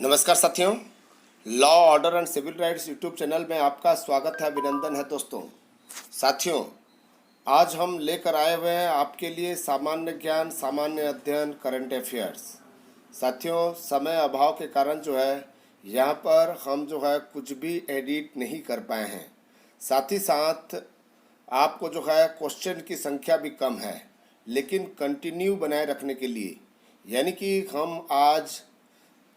नमस्कार साथियों, law order and civil rights YouTube channel में आपका स्वागत है, अभिनंदन है। दोस्तों साथियों, आज हम लेकर आए हुए हैं आपके लिए सामान्य ज्ञान, सामान्य अध्ययन, करंट अफेयर्स। साथियों, समय अभाव के कारण जो है यहाँ पर हम जो है कुछ भी एडिट नहीं कर पाए हैं। साथ ही साथ आपको जो है क्वेश्चन की संख्या भी कम है, लेकिन कंटिन्यू बनाए रखने के लिए यानी कि हम आज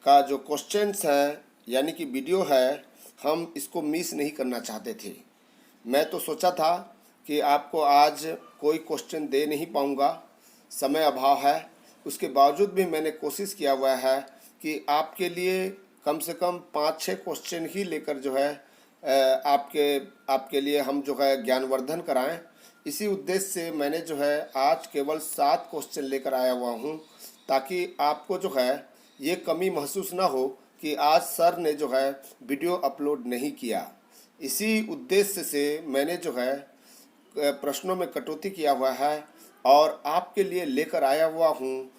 का जो क्वेश्चंस है यानी कि वीडियो है, हम इसको मिस नहीं करना चाहते थे। मैं तो सोचा था कि आपको आज कोई क्वेश्चन दे नहीं पाऊँगा, समय अभाव है। उसके बावजूद भी मैंने कोशिश किया हुआ है कि आपके लिए कम से कम 5-6 क्वेश्चन ही लेकर जो है आपके लिए हम जो है ज्ञानवर्धन कराएं। इसी उद्देश्य से मैंने जो है आज केवल 7 क्वेश्चन लेकर आया हुआ हूं, ताकि आपको जो है ये कमी महसूस ना हो कि आज सर ने जो है वीडियो अपलोड नहीं किया। इसी उद्देश्य से मैंने जो है प्रश्नों में कटौती किया हुआ है और आपके लिए लेकर आया हुआ हूँ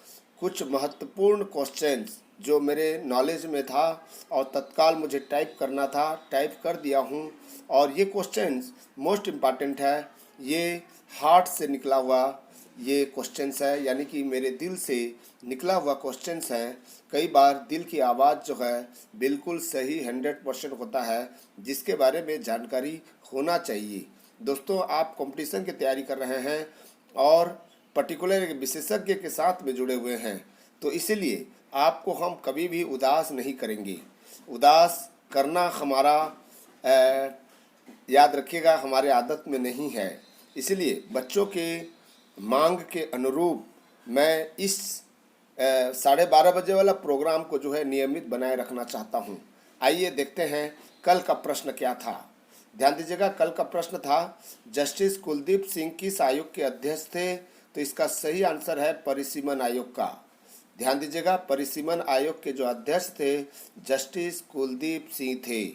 कुछ महत्वपूर्ण क्वेश्चंस जो मेरे नॉलेज में था और तत्काल मुझे टाइप करना था, टाइप कर दिया हूँ। और ये क्वेश्चंस मोस्ट इम्पॉर्टेंट है, ये हार्ट से निकला हुआ ये क्वेश्चंस है, यानी कि मेरे दिल से निकला हुआ क्वेश्चंस हैं। कई बार दिल की आवाज़ जो है बिल्कुल सही 100% होता है, जिसके बारे में जानकारी होना चाहिए। दोस्तों, आप कंपटीशन की तैयारी कर रहे हैं और पर्टिकुलर एक विशेषज्ञ के साथ में जुड़े हुए हैं, तो इसीलिए आपको हम कभी भी उदास नहीं करेंगे। उदास करना हमारा याद रखिएगा हमारे आदत में नहीं है। इसलिए बच्चों के मांग के अनुरूप मैं इस 12:30 बजे वाला प्रोग्राम को जो है नियमित बनाए रखना चाहता हूं। आइए देखते हैं कल का प्रश्न क्या था। ध्यान दीजिएगा, कल का प्रश्न था जस्टिस कुलदीप सिंह किस आयोग के अध्यक्ष थे? तो इसका सही आंसर है परिसीमन आयोग का। ध्यान दीजिएगा, परिसीमन आयोग के जो अध्यक्ष थे जस्टिस कुलदीप सिंह थे।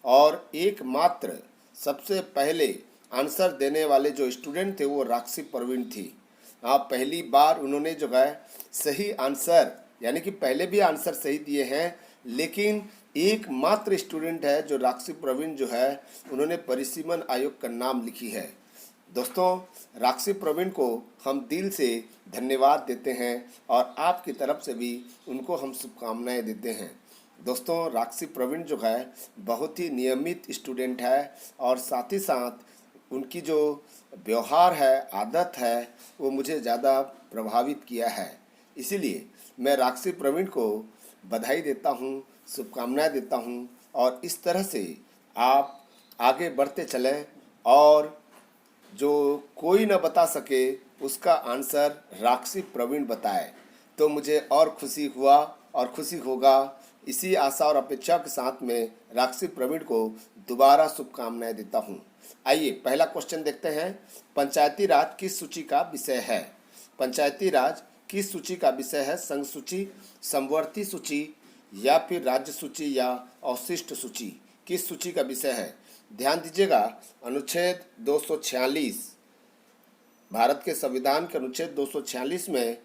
और एकमात्र सबसे पहले आंसर देने वाले जो स्टूडेंट थे वो राक्षी प्रवीण थी। पहली बार उन्होंने जो है सही आंसर, यानी कि पहले भी आंसर सही दिए हैं, लेकिन एकमात्र स्टूडेंट है जो राक्षी प्रवीण जो है उन्होंने परिसीमन आयोग का नाम लिखी है। दोस्तों, राक्षी प्रवीण को हम दिल से धन्यवाद देते हैं और आपकी तरफ से भी उनको हम शुभकामनाएं देते हैं। दोस्तों, राक्षी प्रवीण जो है बहुत ही नियमित स्टूडेंट है और साथ ही साथ उनकी जो व्यवहार है, आदत है, वो मुझे ज़्यादा प्रभावित किया है। इसीलिए मैं राक्षी प्रवीण को बधाई देता हूँ, शुभकामनाएं देता हूँ और इस तरह से आप आगे बढ़ते चलें और जो कोई न बता सके उसका आंसर राक्षी प्रवीण बताए तो मुझे और खुशी हुआ और खुशी होगा। इसी आशा और अपेक्षा के साथ में राक्षी प्रवीण को दोबारा शुभकामनाएं देता हूं। आइए पहला क्वेश्चन देखते हैं। पंचायती राज किस सूची का विषय है? पंचायती राज किस सूची का विषय है? संघ सूची, समवर्ती सूची या फिर राज्य सूची या अवशिष्ट सूची? किस सूची का विषय है? ध्यान दीजिएगा, अनुच्छेद 246 भारत के संविधान के अनुच्छेद 246 में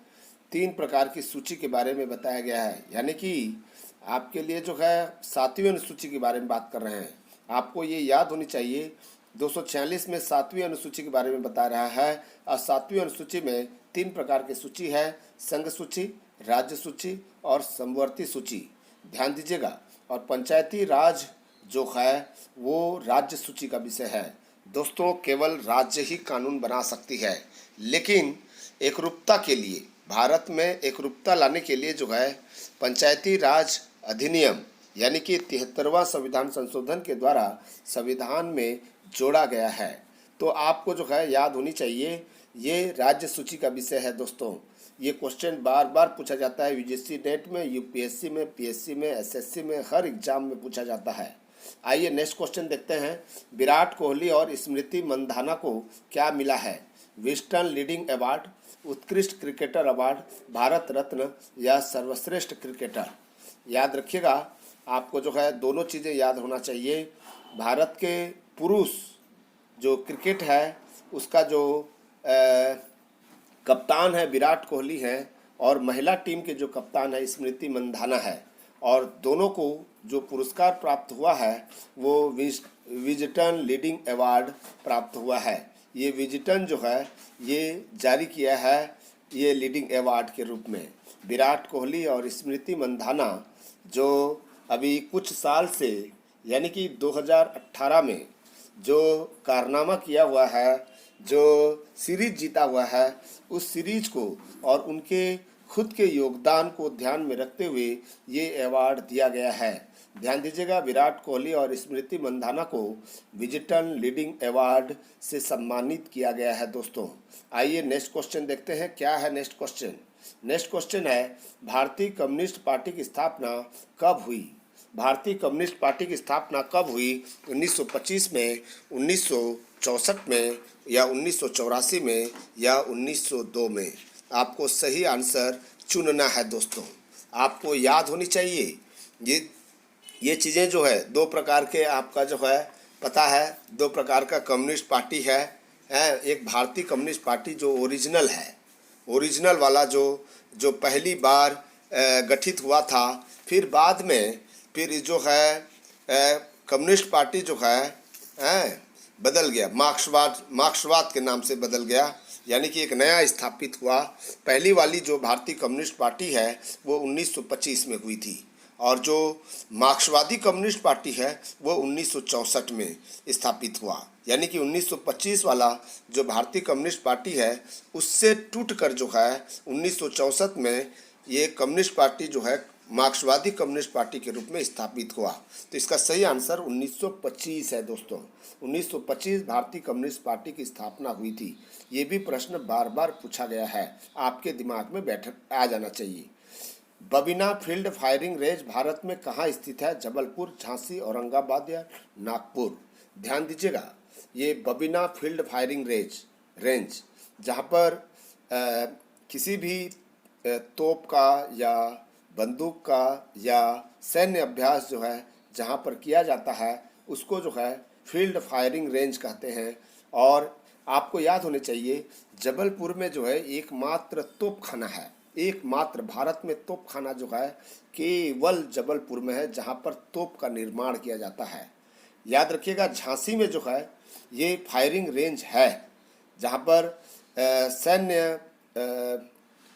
3 प्रकार की सूची के बारे में बताया गया है। यानी कि आपके लिए जो है 7वीं अनुसूची के बारे में बात कर रहे हैं। आपको ये याद होनी चाहिए, 246 में 7वीं अनुसूची के बारे में बता रहा है और 7वीं अनुसूची में 3 प्रकार की सूची है, संघ सूची, राज्य सूची और समवर्ती सूची। ध्यान दीजिएगा, और पंचायती राज जो है वो राज्य सूची का विषय है। दोस्तों, केवल राज्य ही कानून बना सकती है, लेकिन एकरूपता के लिए, भारत में एकरूपता लाने के लिए जो है पंचायती राज अधिनियम यानी कि 73वां संविधान संशोधन के द्वारा संविधान में जोड़ा गया है। तो आपको जो है याद होनी चाहिए, ये राज्य सूची का विषय है। दोस्तों, ये क्वेश्चन बार बार पूछा जाता है यूजीसी नेट में, यूपीएससी में, पीएससी में, एसएससी में, हर एग्जाम में पूछा जाता है। आइए नेक्स्ट क्वेश्चन देखते हैं। विराट कोहली और स्मृति मंधाना को क्या मिला है? विस्टन लीडिंग अवार्ड, उत्कृष्ट क्रिकेटर अवार्ड, भारत रत्न या सर्वश्रेष्ठ क्रिकेटर? याद रखिएगा, आपको जो है दोनों चीज़ें याद होना चाहिए। भारत के पुरुष जो क्रिकेट है उसका जो कप्तान है विराट कोहली है और महिला टीम के जो कप्तान है स्मृति मंधाना है। और दोनों को जो पुरस्कार प्राप्त हुआ है वो विजटन लीडिंग अवार्ड प्राप्त हुआ है। ये विजटन जो है ये जारी किया है ये लीडिंग अवार्ड के रूप में। विराट कोहली और स्मृति मंधाना जो अभी कुछ साल से यानी कि 2018 में जो कारनामा किया हुआ है, जो सीरीज जीता हुआ है, उस सीरीज को और उनके खुद के योगदान को ध्यान में रखते हुए ये अवार्ड दिया गया है। ध्यान दीजिएगा, विराट कोहली और स्मृति मंधाना को विजटन लीडिंग अवार्ड से सम्मानित किया गया है। दोस्तों आइए नेक्स्ट क्वेश्चन देखते हैं। क्या है नेक्स्ट क्वेश्चन? नेक्स्ट क्वेश्चन है भारतीय कम्युनिस्ट पार्टी की स्थापना कब हुई? भारतीय कम्युनिस्ट पार्टी की स्थापना कब हुई? 1925 में, 1964 में, या 1984 में, या 1902 में? आपको सही आंसर चुनना है। दोस्तों आपको याद होनी चाहिए ये चीज़ें जो है दो प्रकार के, आपका जो है पता है दो प्रकार का कम्युनिस्ट पार्टी है। एक भारतीय कम्युनिस्ट पार्टी जो ओरिजिनल है, ओरिजिनल वाला जो पहली बार गठित हुआ था, फिर बाद में फिर जो है कम्युनिस्ट पार्टी जो है बदल गया, मार्क्सवाद के नाम से बदल गया, यानी कि एक नया स्थापित हुआ। पहली वाली जो भारतीय कम्युनिस्ट पार्टी है वो 1925 में हुई थी, और जो मार्क्सवादी कम्युनिस्ट पार्टी है वो 1964 में स्थापित हुआ। यानी कि 1925 वाला जो भारतीय कम्युनिस्ट पार्टी है उससे टूटकर जो है 1964 में ये कम्युनिस्ट पार्टी जो है मार्क्सवादी कम्युनिस्ट पार्टी के रूप में स्थापित हुआ। तो इसका सही आंसर 1925 है। दोस्तों 1925 भारतीय कम्युनिस्ट पार्टी की स्थापना हुई थी। ये भी प्रश्न बार बार पूछा गया है, आपके दिमाग में बैठ आ जाना चाहिए। Babina field firing range Bharat में कहाँ स्थित है? जबलपुर, झांसी, औरंगाबाद या नागपुर? ध्यान दीजिएगा, ये बबीना फील्ड फायरिंग रेंज जहाँ पर किसी भी तोप का या बंदूक का या सैन्य अभ्यास जो है जहाँ पर किया जाता है उसको जो है फील्ड फायरिंग रेंज कहते हैं। और आपको याद होने चाहिए जबलपुर में जो है एकमात्र तोपखाना है, एकमात्र भारत में तोपखाना जो है केवल जबलपुर में है जहाँ पर तोप का निर्माण किया जाता है। याद रखिएगा, झांसी में जो है ये फायरिंग रेंज है जहाँ पर सैन्य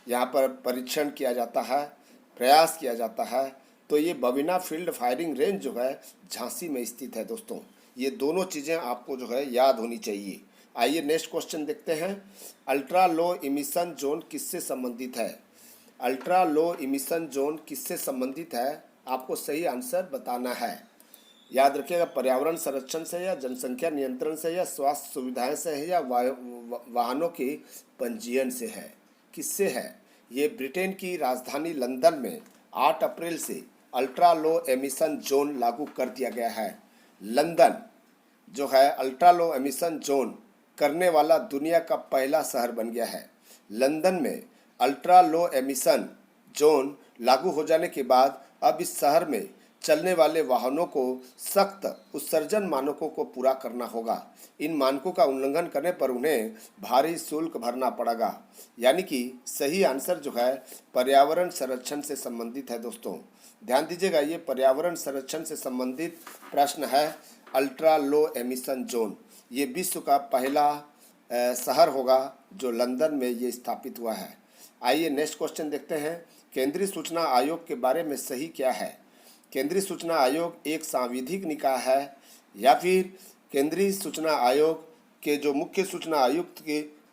यहाँ पर परीक्षण किया जाता है, प्रयास किया जाता है। तो ये बबीना फील्ड फायरिंग रेंज जो है झांसी में स्थित है। दोस्तों ये दोनों चीज़ें आपको जो है याद होनी चाहिए। आइए नेक्स्ट क्वेश्चन देखते हैं। अल्ट्रा लो इमिशन जोन किससे संबंधित है? अल्ट्रा लो इमिशन जोन किससे संबंधित है? आपको सही आंसर बताना है। याद रखिएगा, पर्यावरण संरक्षण से या जनसंख्या नियंत्रण से या स्वास्थ्य सुविधाएं से है या वाहनों के पंजीयन से है? किससे है? ये ब्रिटेन की राजधानी लंदन में 8 अप्रैल से अल्ट्रा लो एमिशन जोन लागू कर दिया गया है। लंदन जो है अल्ट्रा लो एमिशन जोन करने वाला दुनिया का पहला शहर बन गया है। लंदन में अल्ट्रा लो एमिशन जोन लागू हो जाने के बाद अब इस शहर में चलने वाले वाहनों को सख्त उत्सर्जन मानकों को पूरा करना होगा। इन मानकों का उल्लंघन करने पर उन्हें भारी शुल्क भरना पड़ेगा। यानी कि सही आंसर जो है पर्यावरण संरक्षण से संबंधित है। दोस्तों ध्यान दीजिएगा, ये पर्यावरण संरक्षण से संबंधित प्रश्न है। अल्ट्रा लो एमिशन जोन ये विश्व का पहला शहर होगा जो लंदन में ये स्थापित हुआ है। आइए नेक्स्ट क्वेश्चन देखते हैं। केंद्रीय सूचना आयोग के बारे में सही क्या है? केंद्रीय सूचना आयोग एक सांविधिक निकाय है या फिर केंद्रीय सूचना आयोग के जो मुख्य सूचना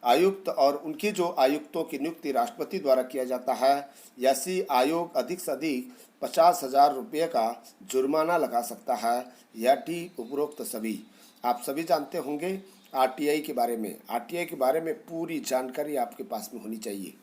आयुक्त और उनकी जो आयुक्तों की नियुक्ति राष्ट्रपति द्वारा किया जाता है, या सी आयोग अधिक से अधिक 50,000 रुपये का जुर्माना लगा सकता है, या डी उपरोक्त सभी? आप सभी जानते होंगे आरटीआई के बारे में। आरटीआई के बारे में पूरी जानकारी आपके पास में होनी चाहिए।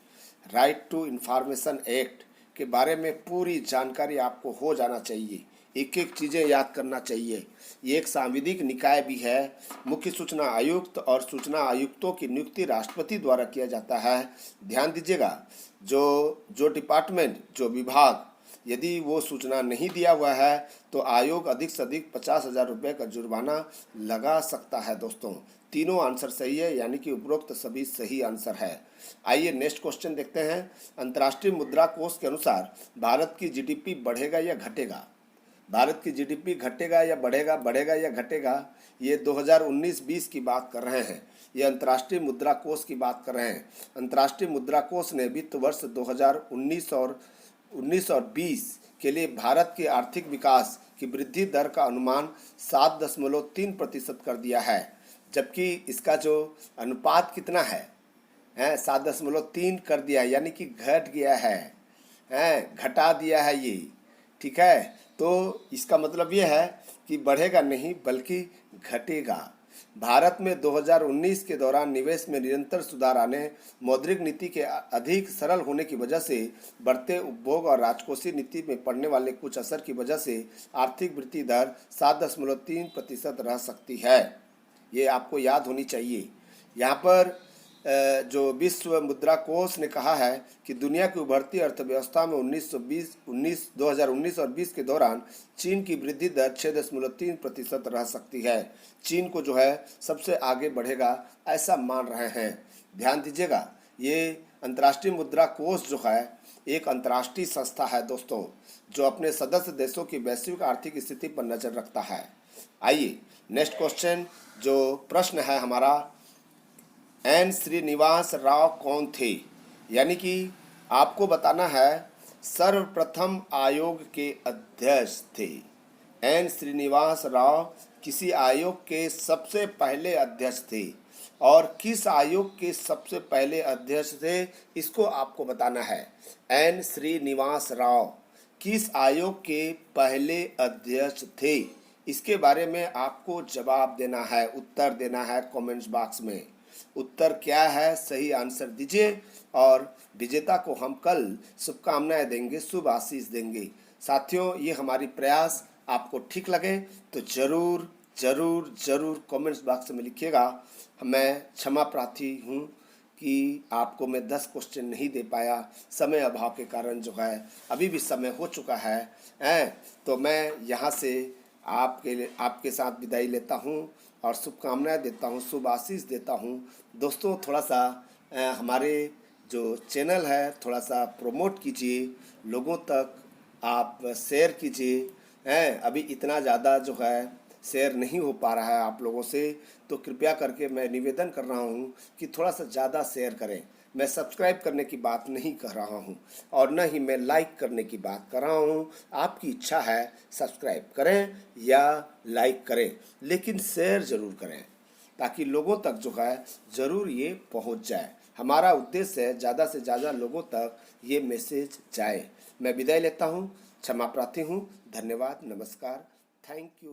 राइट टू इंफॉर्मेशन एक्ट के बारे में पूरी जानकारी आपको हो जाना चाहिए। एक एक चीज़ें याद करना चाहिए। ये एक सांविधिक निकाय भी है। मुख्य सूचना आयुक्त और सूचना आयुक्तों की नियुक्ति राष्ट्रपति द्वारा किया जाता है। ध्यान दीजिएगा, जो डिपार्टमेंट, जो विभाग यदि वो सूचना नहीं दिया हुआ है तो आयोग अधिक से अधिक 50,000 रुपये का जुर्माना लगा सकता है। दोस्तों तीनों आंसर सही है, यानी कि उपरोक्त सभी सही आंसर है। आइए नेक्स्ट क्वेश्चन देखते हैं। अंतर्राष्ट्रीय मुद्रा कोष के अनुसार भारत की जीडीपी बढ़ेगा या घटेगा? भारत की जीडीपी घटेगा या बढ़ेगा, बढ़ेगा या घटेगा, ये 2019-20 की बात कर रहे हैं। ये अंतर्राष्ट्रीय मुद्रा कोष की बात कर रहे हैं। अंतर्राष्ट्रीय मुद्रा कोष ने वित्त वर्ष 2019 और 20 के लिए भारत के आर्थिक विकास की वृद्धि दर का अनुमान 7.3% कर दिया है, जबकि इसका जो अनुपात कितना है 7.3 कर दिया है, यानी कि घट गया है, घटा दिया है ये। ठीक है, तो इसका मतलब ये है कि बढ़ेगा नहीं बल्कि घटेगा। भारत में 2019 के दौरान निवेश में निरंतर सुधार आने, मौद्रिक नीति के अधिक सरल होने की वजह से, बढ़ते उपभोग और राजकोषीय नीति में पड़ने वाले कुछ असर की वजह से आर्थिक वृद्धि दर 7.3% रह सकती है। ये आपको याद होनी चाहिए। यहाँ पर जो विश्व मुद्रा कोष ने कहा है कि दुनिया की उभरती अर्थव्यवस्था में 2019 और 20 के दौरान चीन की वृद्धि दर 6.3% रह सकती है। चीन को जो है सबसे आगे बढ़ेगा ऐसा मान रहे हैं। ध्यान दीजिएगा, ये अंतर्राष्ट्रीय मुद्रा कोष जो है एक अंतर्राष्ट्रीय संस्था है दोस्तों, जो अपने सदस्य देशों की वैश्विक आर्थिक स्थिति पर नजर रखता है। आइए नेक्स्ट क्वेश्चन, जो प्रश्न है हमारा, एन श्रीनिवास राव कौन थे? यानी कि आपको बताना है सर्वप्रथम आयोग के अध्यक्ष थे। एन श्रीनिवास राव किसी आयोग के सबसे पहले अध्यक्ष थे, और किस आयोग के सबसे पहले अध्यक्ष थे इसको आपको बताना है। एन श्रीनिवास राव किस आयोग के पहले अध्यक्ष थे, इसके बारे में आपको जवाब देना है, उत्तर देना है कमेंट्स बॉक्स में। उत्तर क्या है, सही आंसर दीजिए, और विजेता को हम कल शुभकामनाएं देंगे, शुभ आशीष देंगे। साथियों, ये हमारी प्रयास आपको ठीक लगे तो जरूर जरूर जरूर कमेंट्स बॉक्स में लिखिएगा। मैं क्षमा प्रार्थी हूँ कि आपको मैं 10 क्वेश्चन नहीं दे पाया, समय अभाव के कारण जो है, अभी भी समय हो चुका है तो मैं यहाँ से आपके साथ विदाई लेता हूँ और शुभकामनाएं देता हूँ, शुभ आशीष देता हूँ। दोस्तों थोड़ा सा हमारे जो चैनल है थोड़ा सा प्रमोट कीजिए, लोगों तक आप शेयर कीजिए। अभी इतना ज़्यादा जो है शेयर नहीं हो पा रहा है आप लोगों से, तो कृपया करके मैं निवेदन कर रहा हूँ कि थोड़ा सा ज़्यादा शेयर करें। मैं सब्सक्राइब करने की बात नहीं कर रहा हूँ और न ही मैं लाइक करने की बात कर रहा हूँ। आपकी इच्छा है सब्सक्राइब करें या लाइक करें, लेकिन शेयर ज़रूर करें ताकि लोगों तक जो है ज़रूर ये पहुँच जाए। हमारा उद्देश्य है ज़्यादा से ज़्यादा लोगों तक ये मैसेज जाए। मैं विदाई लेता हूँ, क्षमा प्रार्थी हूँ। धन्यवाद, नमस्कार, थैंक यू।